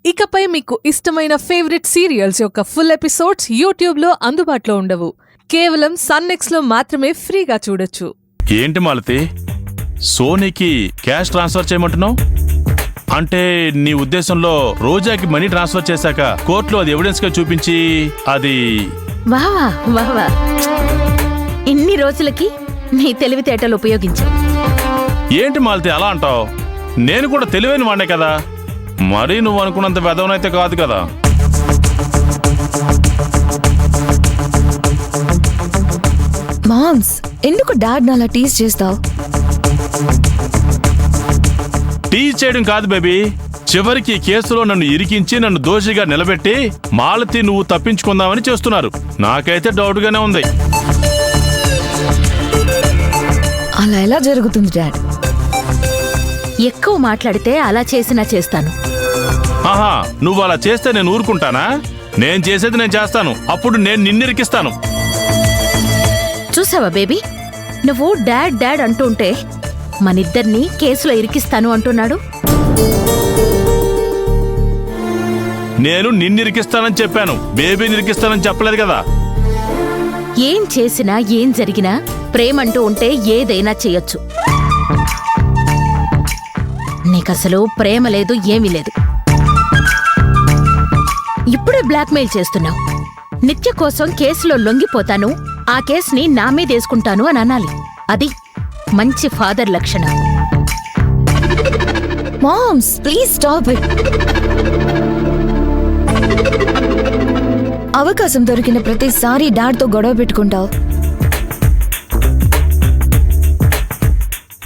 ఇకపై మీకు ఇష్టమైన ఫేవరెట్ సీరియల్స్ యొక్క ఫుల్ ఎపిసోడ్స్ యూట్యూబ్లో అందుబాటులో ఉండవు. కేవలం సన్నెక్స్లో మాత్రమే ఫ్రీగా చూడొచ్చు. ఏంటి మాలతి, సోనీకి క్యాష్ ట్రాన్స్ఫర్ చేయమంటున్నావు? అంటే నీ ఉద్దేశంలో రోజాకి మనీ ట్రాన్స్ఫర్ చేశాక కోర్టులో అది ఎవిడెన్స్ గా చూపించి అది... వావా వావా, ఇన్ని రోజులకి నీ తెలివితేటలు ఉపయోగించావు. ఏంటి మాలతి అలా అంటావు? నేను కూడా తెలివైన వాడినే కదా, మరీ నువ్వు అనుకున్నంత వెదవనైతే కాదు కదా. మామ్స్, ఎందుకు డాడ్ అలా టీజ్ చేస్తావు? టీజ్ చేయడం కాదు బేబీ, చివరికి కేసులో నన్ను ఇరికించి నన్ను దోషిగా నిలబెట్టి మాలతి నువ్వు తప్పించుకుందామని చేస్తున్నారు. నాకైతే డౌట్ గానే ఉంది. అలా ఎలా జరుగుతుంది డాడ్? ఎక్కువ మాట్లాడితే అలా చేసినా చేస్తాను. ఆహా, నువ్వు అలా చేస్తే నేను ఊరుకుంటానా? నేను చేసేది నేను చేస్తాను, అప్పుడు నేను నిన్నిరికిస్తాను. చూసావా బేబీ, నువ్వు డాడ్ డాడ్ అంటుంటే మనిద్దరినీ కేసులో ఇరికిస్తాను అంటున్నాడు. నేను నిన్నిరికిస్తానని చెప్పాను, బేబీని ఇరికిస్తానని చెప్పలేదు కదా. ఏం చేసినా ఏం జరిగినా ప్రేమంటూ ఉంటే ఏదైనా చెయ్యొచ్చు. నీకసలు ప్రేమ లేదు, ఏమీ లేదు. ఇప్పుడే బ్లాక్మెయిల్ చేస్తున్నావు. నిత్య కోసం కేసులో లొంగిపోతాను, ఆ కేసుని నా మీదేసుకుంటాను అని అనాలి. అది మంచి ఫాదర్ లక్షణం. Moms, please stop it. అవకాశం దొరికిన ప్రతిసారి డాడ్తో గొడవ పెట్టుకుంటావు.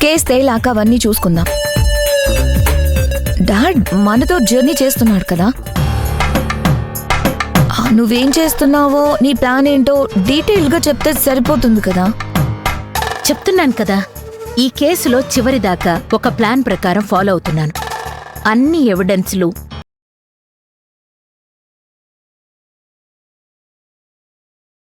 కేసు తేలాక అవన్నీ చూసుకుందాం. డాడ్ మనతో జర్నీ చేస్తున్నాడు కదా, నువ్వేం చేస్తున్నావో నీ ప్లాన్ ఏంటో డీటెయిల్గా చెప్తే సరిపోతుంది కదా. చెప్తున్నాను కదా, ఈ కేసులో చివరిదాకా ఒక ప్లాన్ ప్రకారం ఫాలో అవుతున్నాను. అన్ని ఎవిడెన్స్లు